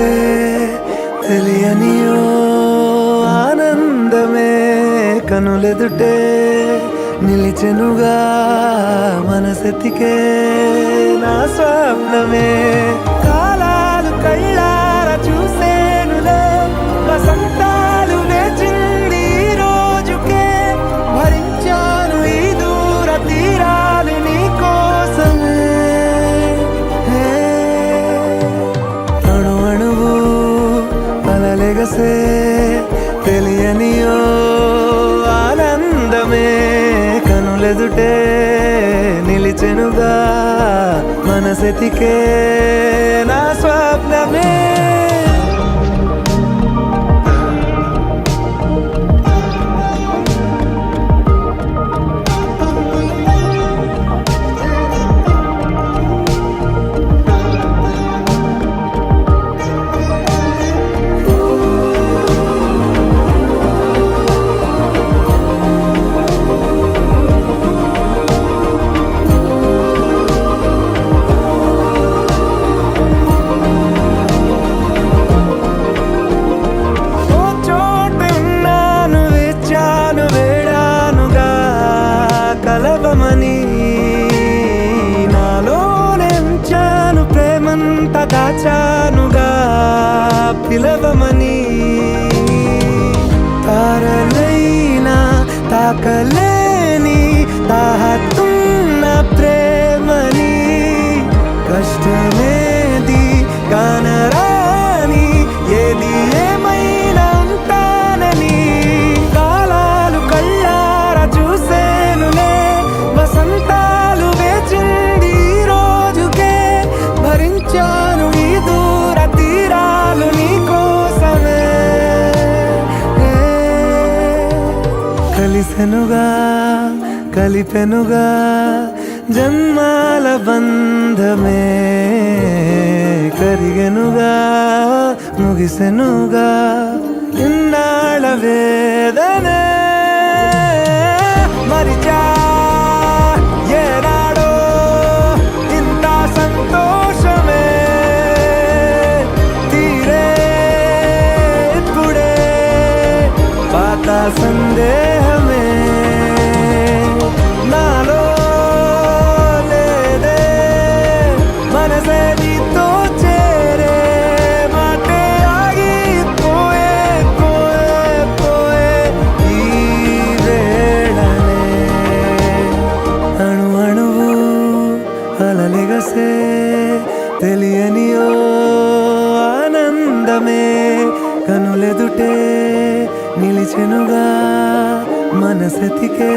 అలలెగసే తెలియనియో ఆనందమే కనులెదుటే నిలిచెనుగా మనసెతికే నా స్వప్నమే కాలాలు కళ్ళార చూసేనులే వసంతాలు వేచింది ఈ రోజుకే భరించాను ఈ దూర తీరాలు నీ కోసమే అణు అణువు అలలెగసే తెలియనియో ఆనందమే కనులెదుటే నిలిచెనుగా మనసెతికే నా స్వప్నమే కలవమని నాలోనెంచాను ప్రేమంత దాచానుగా పిలవమని తారలైనా తాకలేని తాహతున్న ప్రేమని కష్టమేది కానరాని ఏది ఏమైనా ఉంటానని కాలాలు కళ్ళార చూసేనులే వసంతాలు వేచింది ఈ రోజుకే భరించాను ఈ దూర తీరాలు నీ కోసమే కలిసెనుగా కలిపెనుగా జన్మాల బంధమే కరిగెనుగా ముగిసెనుగా ఇన్నాళ్ళ వేదనే మరిచా ఏనాడో ఇంత సంతోషమే తీరే ఇప్పుడే పాత సందేహమే నాలో లేదే మనసే నీతో చేరే మాటే ఆగిపోయే పోయే పోయే ఈ వేళనే అణు అణువు అలలెగసే తెలియనియో ఆనందమే కనులెదుటే నిలిచెనుగా మనసెతికే